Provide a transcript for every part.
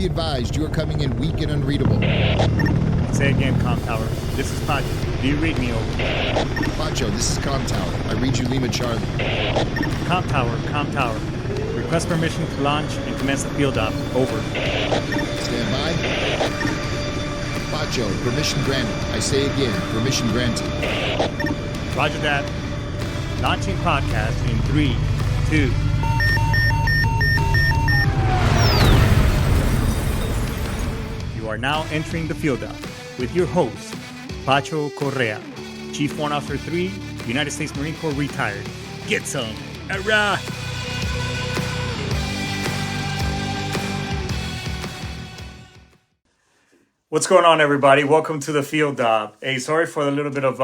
Be advised, you are coming in weak and unreadable. Say again, Com Tower. This is Pacho. Do you read me over? Pacho, this is Com Tower. I read you Lima Charlie. Com Tower, Com Tower. Request permission to launch and commence the field op. Over. Stand by. Pacho, permission granted. I say again, permission granted. Roger that. Launching podcast in 3, 2. You are now entering the field op with your host, Pacho Correa, Chief Warrant Officer 3, United States Marine Corps retired. Get some. Hurrah! What's going on, everybody? Welcome to the field op. Hey, sorry for a little bit of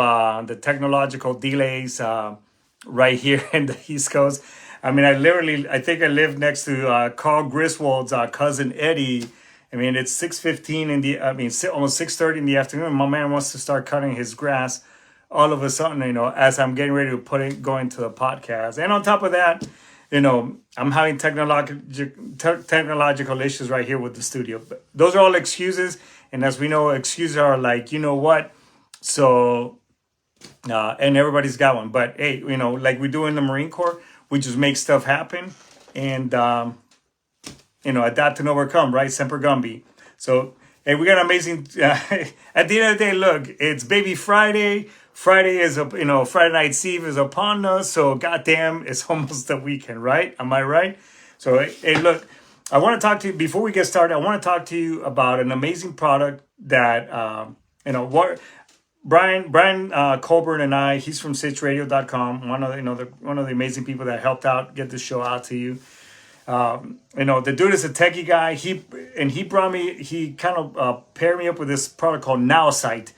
the technological delays right here in the East Coast. I mean, I think I live next to Carl Griswold's cousin Eddie. I mean, it's 6:15 almost 6:30 in the afternoon. My man wants to start cutting his grass all of a sudden, as I'm getting ready to go into the podcast. And on top of that, I'm having technological issues right here with the studio. But those are all excuses. And as we know, excuses are like, you know what? So, and everybody's got one. But hey, like we do in the Marine Corps, we just make stuff happen. And, adapt and overcome, right? Semper Gumby. So, hey, we got an amazing, at the end of the day, look, it's Baby Friday. Friday is, Friday Night's Eve is upon us. So, goddamn, it's almost the weekend, right? Am I right? So, hey, look, I want to talk to you, before we get started, I want to talk to you about an amazing product that, Brian Colburn and I, he's from SitchRadio.com, one of the amazing people that helped out get this show out to you. The dude is a techie guy. He kind of paired me up with this product called NowSight.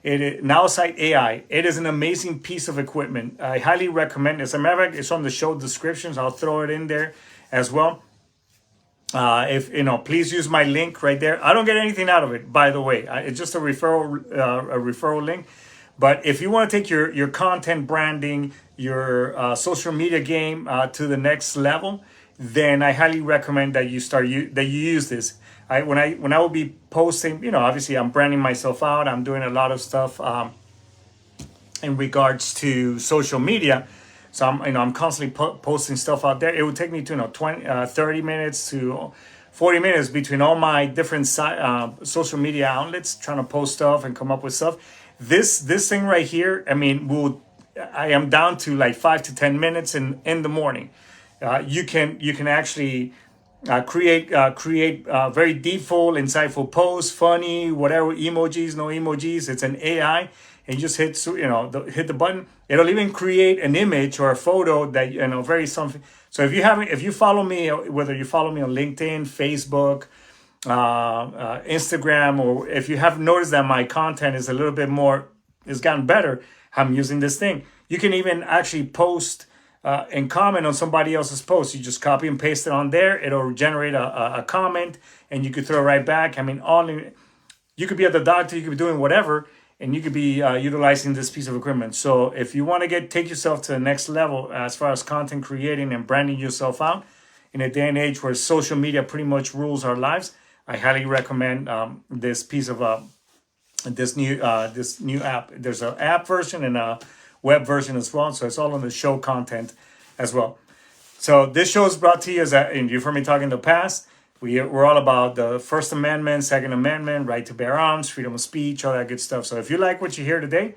NowSight AI. It is an amazing piece of equipment. I highly recommend it. As a matter of fact, it's on the show descriptions. I'll throw it in there as well. Please use my link right there. I don't get anything out of it, by the way. It's just a referral link. But if you want to take your content branding, your social media game to the next level, then I highly recommend that you use this. When I will be posting, obviously I'm branding myself out. I'm doing a lot of stuff in regards to social media. So I'm constantly posting stuff out there. It would take me to 30 minutes to 40 minutes between all my different social media outlets, trying to post stuff and come up with stuff. This thing right here, I am down to like 5 to 10 minutes in the morning. You can actually create very deepful, insightful posts, funny, whatever, emojis, no emojis. It's an AI, and you just hit the button. It'll even create an image or a photo that very something. So if you follow me, whether you follow me on LinkedIn, Facebook, Instagram, or if you have noticed that my content is a little bit more, it's gotten better, I'm using this thing. You can even actually post and comment on somebody else's post. You just copy and paste it on there. It'll generate a comment, and you could throw it right back. You could be at the doctor, you could be doing whatever, and you could be utilizing this piece of equipment. So if you want to take yourself to the next level as far as content creating and branding yourself out in a day and age where social media pretty much rules our lives, I highly recommend this piece of this new app. There's an app version and a web version as well. So it's all on the show content as well. So this show is brought to you and you've heard me talk in the past. We're all about the First Amendment, Second Amendment, right to bear arms, freedom of speech, all that good stuff. So if you like what you hear today,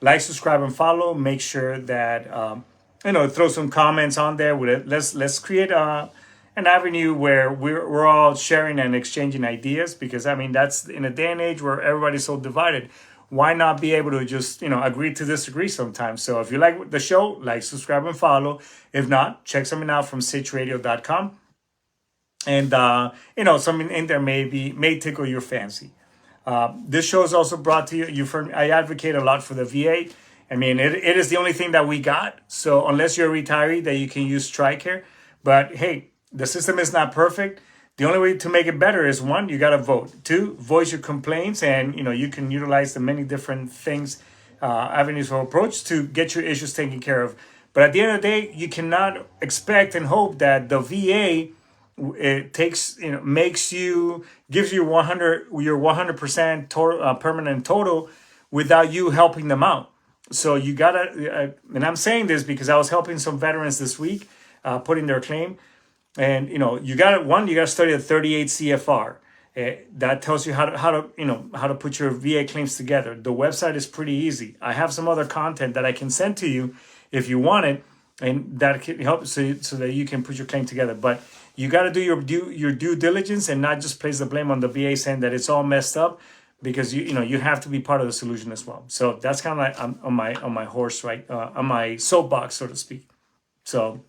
like, subscribe, and follow. Make sure that throw some comments on there. Let's create an avenue where we're all sharing and exchanging ideas, because that's in a day and age where everybody's so divided. Why not be able to just agree to disagree sometimes? So if you like the show, like, subscribe, and follow. If not, check something out from SitchRadio.com. And, something in there may tickle your fancy. This show is also brought to you. You've heard me, I advocate a lot for the VA. It is the only thing that we got. So unless you're a retiree, that you can use TRICARE. But hey, the system is not perfect. The only way to make it better is, 1, you got to vote. 2, voice your complaints, and you can utilize the many different things, avenues of approach to get your issues taken care of. But at the end of the day, you cannot expect and hope that the VA it takes, makes you, gives you 100, your 100% total, permanent total without you helping them out. So you gotta, and I'm saying this because I was helping some veterans this week, putting their claim. And you gotta study the 38 CFR. That tells you how to put your VA claims together. The website is pretty easy. I have some other content that I can send to you if you want it, and that can help so that you can put your claim together. But you got to do your due diligence and not just place the blame on the VA saying that it's all messed up, because you have to be part of the solution as well. So that's kind of like I'm on my horse, right, on my soapbox, so to speak. So,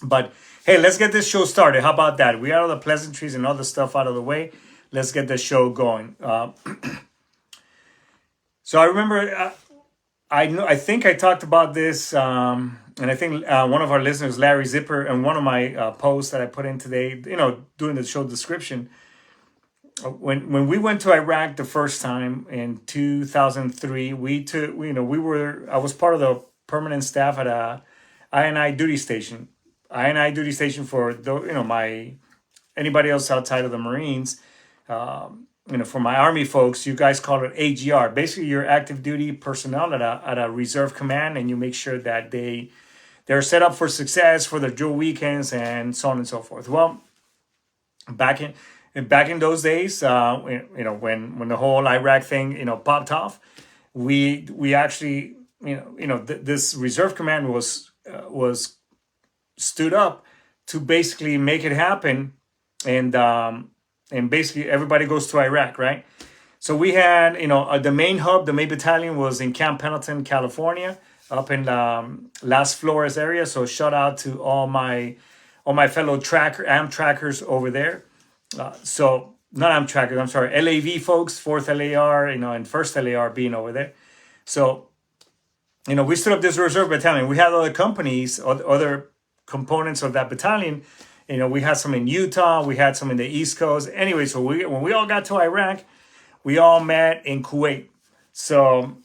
but hey, let's get this show started. How about that? We got all the pleasantries and all the stuff out of the way. Let's get the show going. So I remember, I think I talked about this, and I think one of our listeners, Larry Zipper, and one of my posts that I put in today, doing the show description. When we went to Iraq the first time in 2003, I was part of the permanent staff at a INI duty station. INI duty station for anybody else outside of the Marines. For my Army folks, you guys call it AGR. Basically, you're active duty personnel at a reserve command, and you make sure that they're set up for success for their drill weekends and so on and so forth. Well, back in those days, when the whole Iraq thing popped off, we actually this reserve command was stood up to basically make it happen, and basically everybody goes to Iraq, right? So we had the main hub, the main battalion was in Camp Pendleton, California, up in Las Flores area. So shout out to all my fellow trackers over there. So not Amtrackers, I'm sorry, LAV folks, 4th LAR, and 1st LAR being over there. So, we stood up this reserve battalion. We had other companies, other components of that battalion. We had some in Utah, we had some in the East Coast. Anyway, so when we all got to Iraq, we all met in Kuwait. So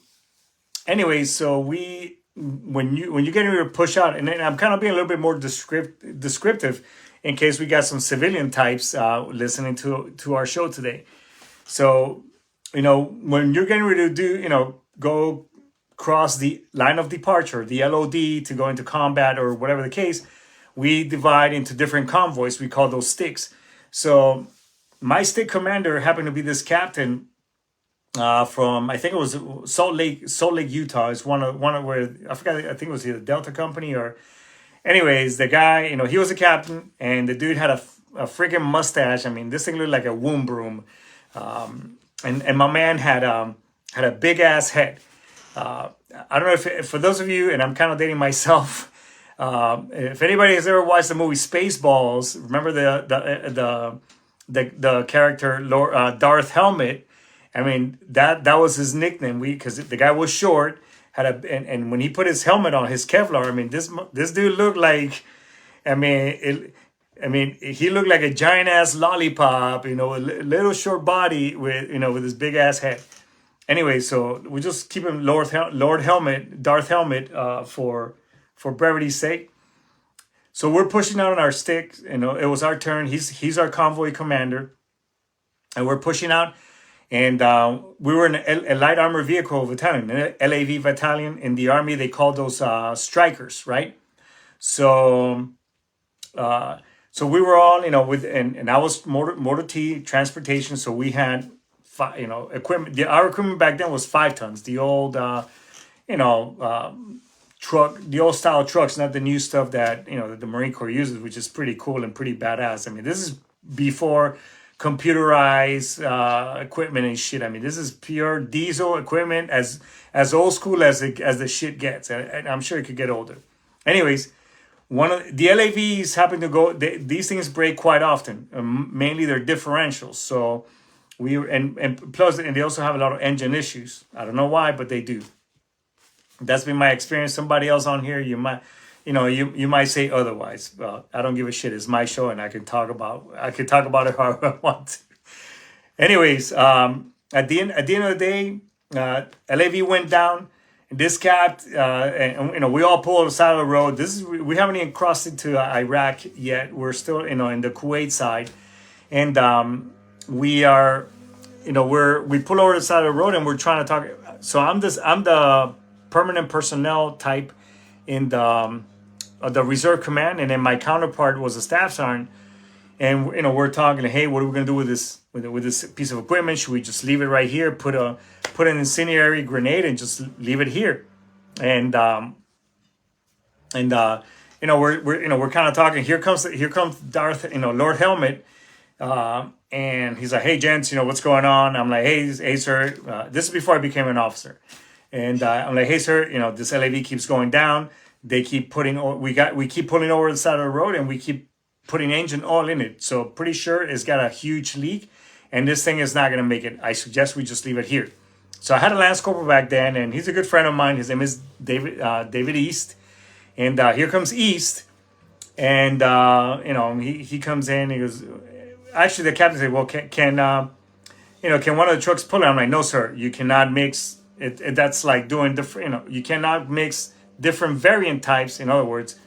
anyway, so when you get ready to push out, and I'm kind of being a little bit more descriptive in case we got some civilian types listening to our show today. So, when you're getting ready to do, go cross the line of departure, the LOD, to go into combat or whatever the case, we divide into different convoys. We call those sticks. So my stick commander happened to be this captain from, I think it was Salt Lake, Utah. Is one of where, I forgot, I think it was either Delta Company or, anyways, the guy, he was a captain, and the dude had a freaking mustache. I mean, this thing looked like a womb broom. And my man had a big ass head. I don't know if for those of you, and I'm kind of dating myself, if anybody has ever watched the movie Spaceballs, remember the character Darth Helmet. I mean, that was his nickname. Because the guy was short, and when he put his helmet on, his Kevlar, I mean, this dude looked like, he looked like a giant ass lollipop, a little short body with his big ass head. Anyway, so we just keep him Darth Helmet, for brevity's sake. So we're pushing out on our stick. It was our turn. He's our convoy commander, and we're pushing out. And we were in a light armor vehicle battalion, an LAV battalion. In the Army, they call those strikers, right? So we were all, with, and I was motor T transportation. So we had, equipment. Our equipment back then was 5 tons. The old, truck, the old style trucks, not the new stuff that that the Marine Corps uses, which is pretty cool and pretty badass. I mean, this is before computerized equipment and shit. I mean, this is pure diesel equipment, as old school as the shit gets, and I'm sure it could get older. Anyways, one of the LAVs happen to go. These things break quite often. Mainly they're differentials. So and plus, and they also have a lot of engine issues. I don't know why, but they do. That's been my experience. Somebody else on here, you might say otherwise. I don't give a shit. It's my show, and I can talk about it however I want to. Anyways, at the end of the day, LAV went down. this cat, and we all pull on the side of the road. We haven't even crossed into Iraq yet. We're still in the Kuwait side, and we are, we pull over the side of the road and we're trying to talk. So I'm the permanent personnel type in the reserve command, and then my counterpart was a staff sergeant. And we're talking, hey, what are we gonna do with this piece of equipment? Should we just leave it right here? Put an incendiary grenade and just leave it here? And we're kind of talking. Here comes Darth, Lord Helmet, and he's like, hey, gents, what's going on? I'm like, hey, sir. This is before I became an officer, and I'm like, hey, sir, this LAV keeps going down. They keep we keep pulling over the side of the road, and we keep putting engine oil in it. So pretty sure it's got a huge leak, and this thing is not going to make it. I suggest we just leave it here. So I had a Lance Corporal back then, and he's a good friend of mine. His name is David East. And here comes East. And, he comes in. He goes, actually, the captain said, well, can one of the trucks pull it? I'm like, no, sir. You cannot mix it. That's like doing different, you cannot mix different variant types. In other words,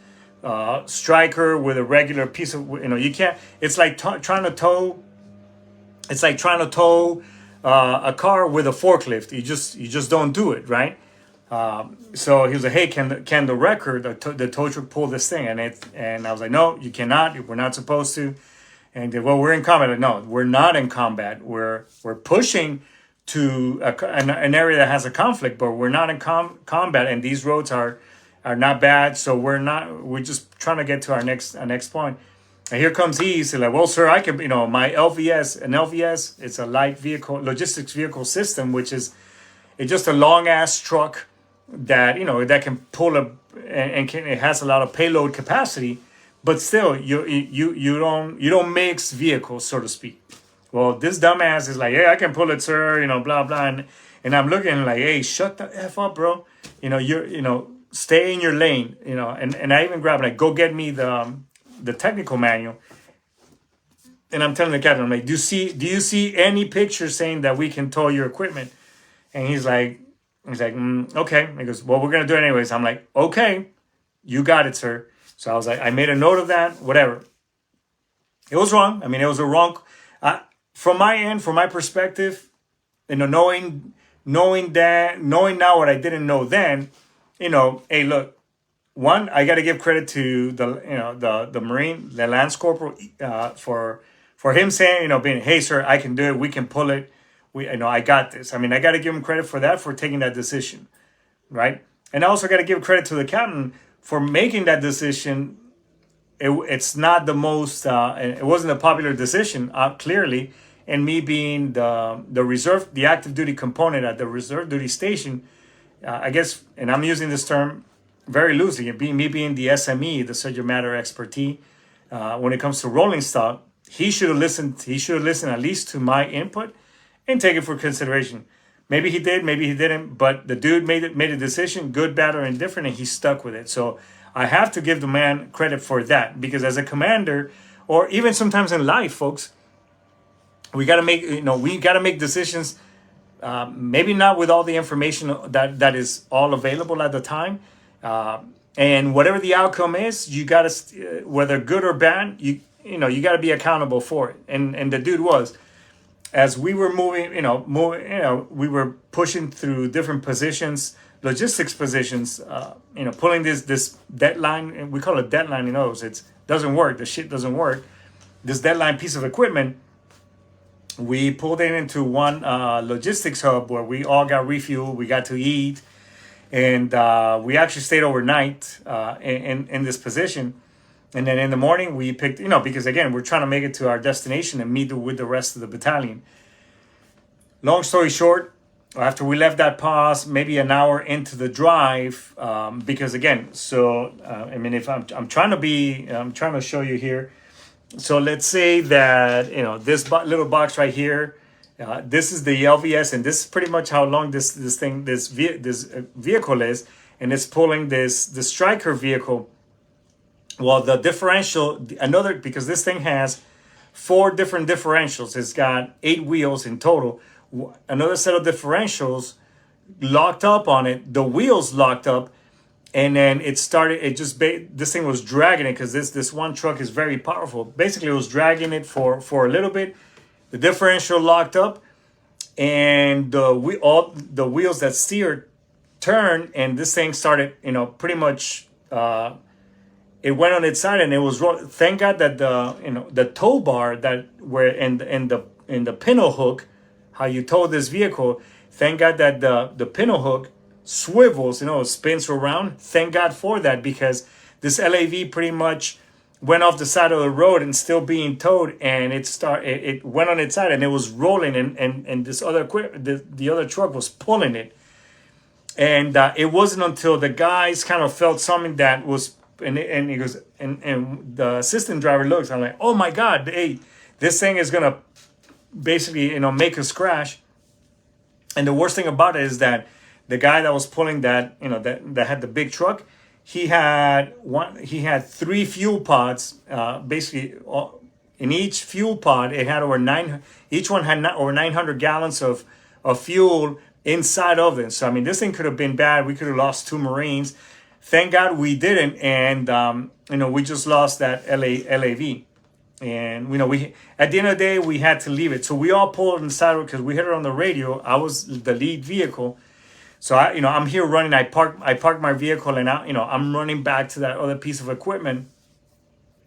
striker with a regular piece of, you can't. It's like trying to tow. It's like trying to tow a car with a forklift. You just don't do it, right? So he was like, hey, can the record, the tow truck pull this thing? And I was like, no, you cannot. We're not supposed to. And they, well, we're in combat. Like, no, we're not in combat. We're pushing to an area that has a conflict, but we're not in combat. And these roads are not bad. So we're just trying to get to our next point. And here comes East. He's like, well, sir, I can, my LVS, it's a light vehicle, logistics vehicle system, which is, it's just a long ass truck that, that can pull it has a lot of payload capacity, but still you don't mix vehicles, so to speak. Well, this dumbass is like, yeah, I can pull it, sir, blah, blah. And I'm looking like, hey, shut the F up, bro. Stay in your lane, and I even grabbed like, go get me the technical manual, and I'm telling the captain, I'm like, do you see any picture saying that we can tow your equipment? And he's like, okay. He goes, well, we're gonna do it anyways. I'm like, okay, you got it, sir. So I was like, I made a note of that. Whatever. It was wrong. I mean, it was a wrong. From my end, from my perspective, knowing now what I didn't know then, hey, look. One, I got to give credit to the Marine, the Lance Corporal, for him saying, being, hey, sir, I can do it. We can pull it. I got this. I mean, I got to give him credit for that, for taking that decision, right? And I also got to give credit to the captain for making that decision. It's not the most, it wasn't a popular decision, clearly. And me being the reserve, the active duty component at the reserve duty station, I guess, and I'm using this term very loosely, me being the SME, the subject matter expertise, when it comes to rolling stock, he should have listened. He should have listened at least to my input and take it for consideration. Maybe he did, maybe he didn't, but the dude made a decision, good, bad, or indifferent, and he stuck with it. So I have to give the man credit for that, because as a commander, or even sometimes in life, folks, we got to make decisions. Maybe not with all the information that is all available at the time. And whatever the outcome is, you got to, whether good or bad, you got to be accountable for it. And the dude was, as we were moving, we were pushing through different positions, logistics positions, pulling this deadline, and we call it deadline, it doesn't work. The shit doesn't work. This deadline piece of equipment, we pulled it into one logistics hub where we all got refueled. We got to eat. And we actually stayed overnight in this position. And then in the morning, we picked, because again, we're trying to make it to our destination and meet with the rest of the battalion. Long story short, after we left that pause, maybe an hour into the drive, because again, so, if I'm trying to show you here. So let's say that, this little box right here, this is the LVS, and this is pretty much how long this vehicle is, and it's pulling this striker vehicle. Well, the differential, because this thing has 4 different differentials. It's got 8 wheels in total. Another set of differentials locked up on it. The wheels locked up, and then it started. It just this thing was dragging it because this one truck is very powerful. Basically, it was dragging it for a little bit. The differential locked up, and all the wheels that steered turned, and this thing started. Pretty much. It went on its side and it was thank God that the tow bar that were in the pintle hook, how you tow this vehicle, thank God that the pintle hook swivels, spins around. Thank God for that, because this LAV pretty much went off the side of the road and still being towed, and it went on its side and it was rolling, and this other the other truck was pulling it. And it wasn't until the guys kind of felt something that was, and he goes, and the assistant driver looks. I'm like, oh my God, hey, this thing is gonna basically, make us crash. And the worst thing about it is that the guy that was pulling that, that had the big truck, he had 3 fuel pods. Basically, in each fuel pod, it had each one had over 900 gallons of fuel inside of it. So I mean, this thing could have been bad. We could have lost 2 Marines. Thank God we didn't, and we just lost that LAV, and we at the end of the day we had to leave it. So we all pulled inside because we heard it on the radio. I was the lead vehicle, so I'm here running. I parked my vehicle, and I'm running back to that other piece of equipment,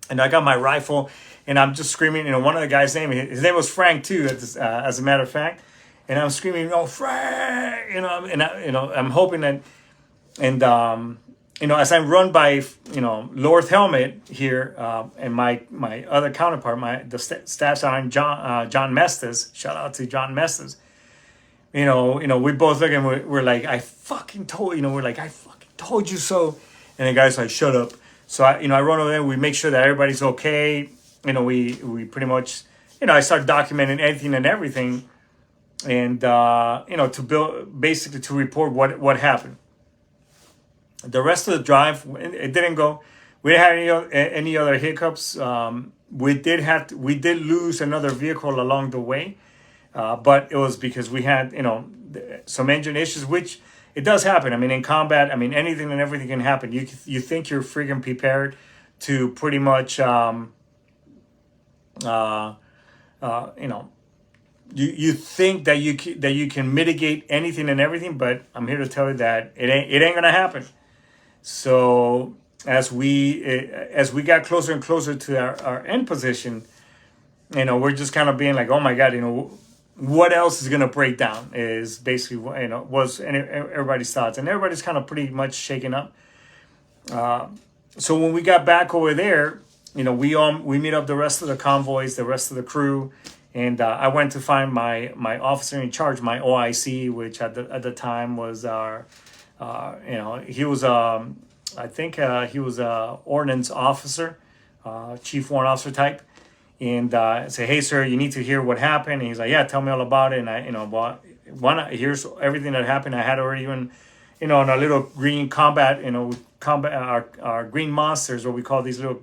and I got my rifle, and I'm just screaming. One of the guys' his name was Frank too, as a matter of fact, and I'm screaming, "Oh, Frank!" And I'm hoping that, and as I run by, Lord Helmet here, and my other counterpart, the staff sergeant John Mestes. Shout out to John Mestes. We both look and we're like, I fucking told I fucking told you so. And the guy's like, shut up. So I run over there. We make sure that everybody's okay. We pretty much, I start documenting anything and everything, and to build, basically to report what happened. The rest of the drive, it didn't go. We didn't have any other hiccups. We did lose another vehicle along the way, but it was because we had some engine issues, which it does happen. I mean, in combat, anything and everything can happen. You think you're freaking prepared to pretty much you think that you can mitigate anything and everything, but I'm here to tell you that it ain't gonna happen. So as we got closer and closer to our end position, we're just kind of being like, oh my God, what else is gonna break down is basically was everybody's thoughts, and everybody's kind of pretty much shaken up. So when we got back over there, we meet up the rest of the convoys, the rest of the crew, and I went to find my officer in charge, my OIC, which at the time was our. He was I think he was a ordnance officer, chief warrant officer type, and say, hey sir, you need to hear what happened. And he's like, yeah, tell me all about it. And I here's everything that happened. I had already even, in a little green combat, our green monsters, what we call these little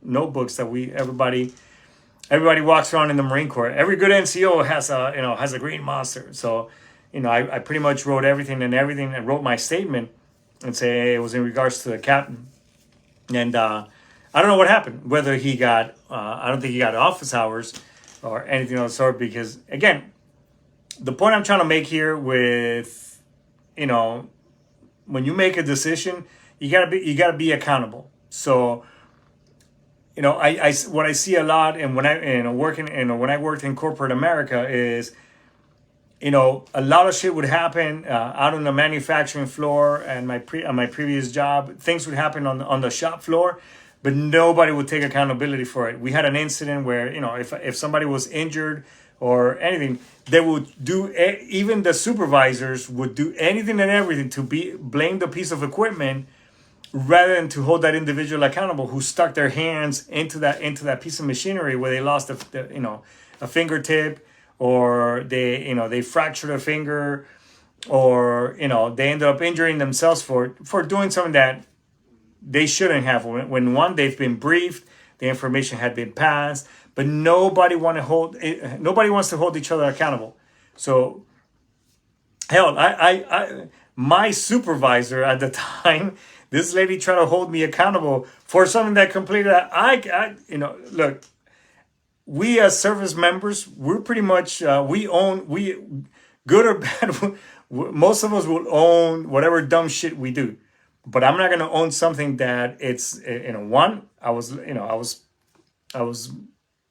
notebooks that everybody walks around in the Marine Corps. Every good NCO has a green monster. So I pretty much wrote everything and wrote my statement and say, hey, it was in regards to the captain. And I don't know what happened, whether he got, I don't think he got office hours or anything of the sort, because again, the point I'm trying to make here with, when you make a decision, you gotta be accountable. So, I what I see a lot, and when I when I worked in corporate America is, a lot of shit would happen out on the manufacturing floor, and on my previous job, things would happen on the shop floor, but nobody would take accountability for it. We had an incident where, if somebody was injured or anything, they would do, even the supervisors would do anything and everything to blame the piece of equipment, rather than to hold that individual accountable who stuck their hands into that piece of machinery where they lost a fingertip, or they fractured a finger, or they ended up injuring themselves for doing something that they shouldn't have. When they've been briefed, the information had been passed, but nobody wants to hold each other accountable. So Hell, my supervisor at the time, this lady tried to hold me accountable for something that completed. Look, we as service members, we're pretty much we good or bad. Most of us will own whatever dumb shit we do, but I'm not gonna own something that it's one. I was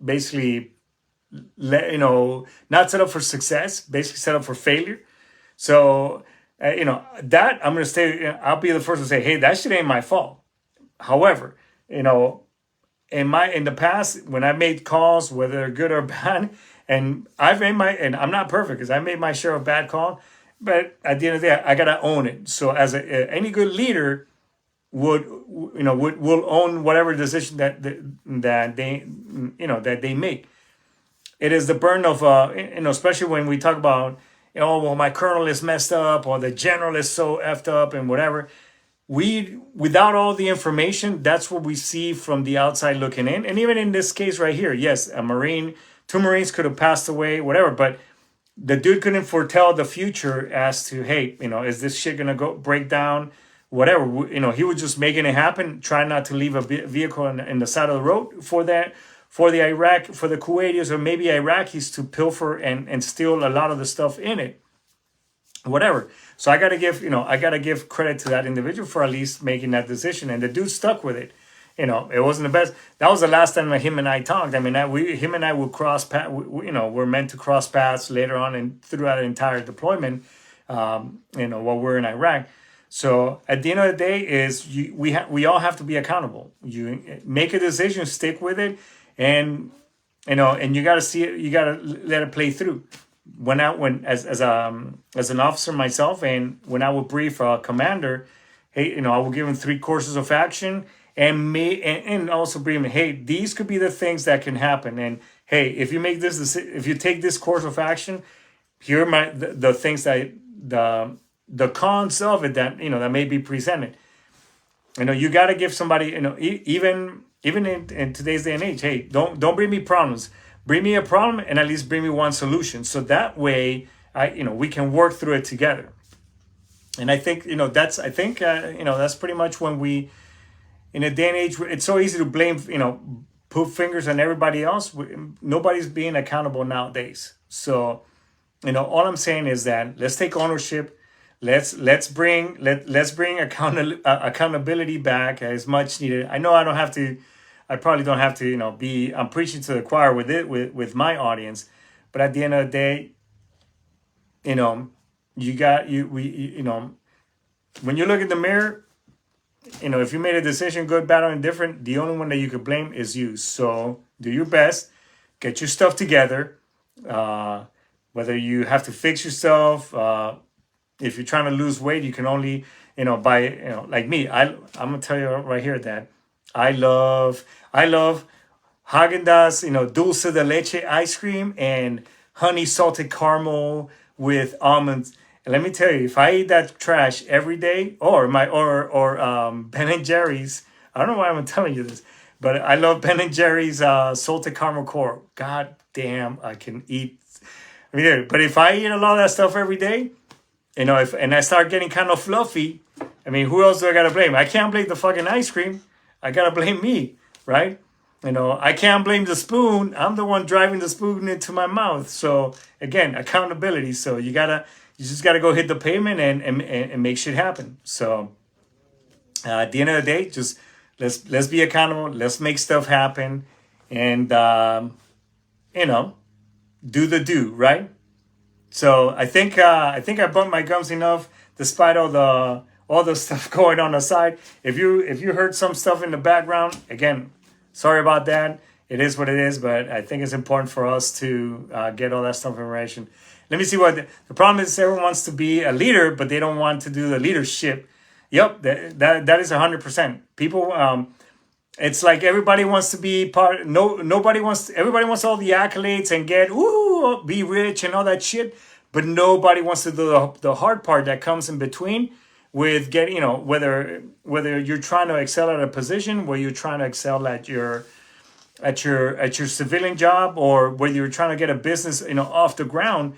basically not set up for success, basically set up for failure. So, that I'm gonna stay. I'll be the first to say, hey, that shit ain't my fault. However, you know, in the past when I made calls, whether they're good or bad, and I'm not perfect because I made my share of bad call, but at the end of the day, I gotta own it. So, as any good leader will own whatever decision that they make. It is the burden of especially when we talk about, well, my colonel is messed up or the general is so effed up and whatever. We, without all the information, that's what we see from the outside looking in. And even in this case right here, yes, two Marines could have passed away, whatever, but the dude couldn't foretell the future as to, hey, is this shit gonna go break down, whatever. He was just making it happen, trying not to leave a vehicle in the side of the road for that, for the Kuwaitis or maybe Iraqis to pilfer and steal a lot of the stuff in it, whatever. So I gotta give credit to that individual for at least making that decision, and the dude stuck with it. It wasn't the best. That was the last time that him and I talked. I mean, him and I would cross paths. We're meant to cross paths later on and throughout the entire deployment. While we're in Iraq. So at the end of the day, we all have to be accountable. You make a decision, stick with it, and you got to see it. You got to let it play through. As an officer myself, and when I would brief a commander, hey, I will give him 3 courses of action, and also brief him, hey, these could be the things that can happen, and hey, if you take this course of action, here are the things that the cons of it that may be presented. You got to give somebody, even in today's day and age, hey, don't bring me problems. Bring me a problem and at least bring me one solution. So that way, we can work through it together. And I think, that's pretty much when we, in a day and age, it's so easy to blame, put fingers on everybody else. Nobody's being accountable nowadays. So, all I'm saying is that let's take ownership. Let's bring accountability back as much needed. I know I probably don't have to, I'm preaching to the choir with my audience, but at the end of the day, when you look in the mirror, if you made a decision, good, bad, or indifferent, the only one that you could blame is you. So do your best, get your stuff together. Whether you have to fix yourself, if you're trying to lose weight, you can only, like me, I'm gonna tell you right here that I love Haagen-Dazs, dulce de leche ice cream and honey salted caramel with almonds. And let me tell you, if I eat that trash every day, or Ben and Jerry's, I don't know why I'm telling you this, but I love Ben and Jerry's salted caramel core. God damn, I can eat. But if I eat a lot of that stuff every day, and I start getting kind of fluffy, who else do I gotta blame? I can't blame the fucking ice cream. I gotta blame me, right? I can't blame the spoon. I'm the one driving the spoon into my mouth. So again, accountability. So you just gotta go hit the pavement and make shit happen. So at the end of the day, just let's be accountable. Let's make stuff happen, and do the do, right? So I think I bumped my gums enough, despite all the stuff going on the side. If you heard some stuff in the background, again, sorry about that. It is what it is, but I think it's important for us to get all that stuff information. Let me see what the problem is. Everyone wants to be a leader, but they don't want to do the leadership. Yep, that is 100%. People, it's like everybody wants to be part. Everybody wants all the accolades and be rich and all that shit. But nobody wants to do the hard part that comes in between with getting, whether you're trying to excel at a position, where you're trying to excel at your civilian job, or whether you're trying to get a business, off the ground.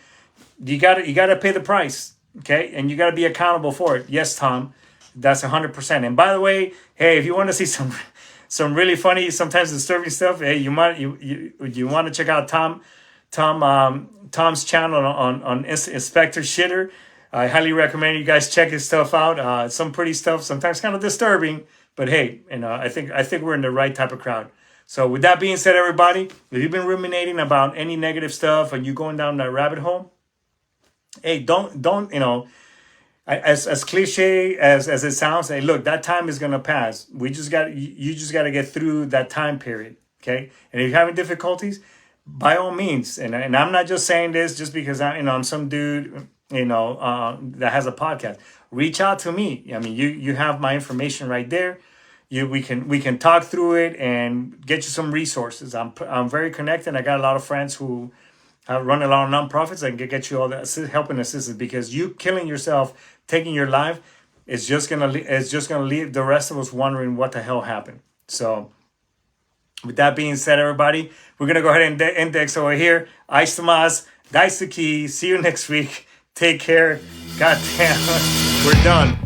You gotta pay the price. Okay, and you got to be accountable for it. Yes, Tom, that's 100%. And by the way, hey, if you want to see some really funny, sometimes disturbing stuff, hey, you want to check out Tom's channel on Inspector Shitter. I highly recommend you guys check his stuff out. Some pretty stuff, sometimes kind of disturbing, but hey, I think we're in the right type of crowd. So with that being said, everybody, if you've been ruminating about any negative stuff and you going down that rabbit hole, hey, don't as cliche as it sounds, hey, look, that time is gonna pass. You just got to get through that time period, okay? And if you're having difficulties, by all means, and I'm not just saying this just because I'm some dude that has a podcast. Reach out to me. I mean, you have my information right there. We can talk through it and get you some resources. I'm very connected. I got a lot of friends who run a lot of nonprofits and get you all the help and assistance, because you killing yourself, taking your life, is just gonna leave the rest of us wondering what the hell happened. So with that being said, everybody, we're gonna go ahead and index over here. Ice Tomas, Dice the Key. See you next week. Take care. God damn, we're done.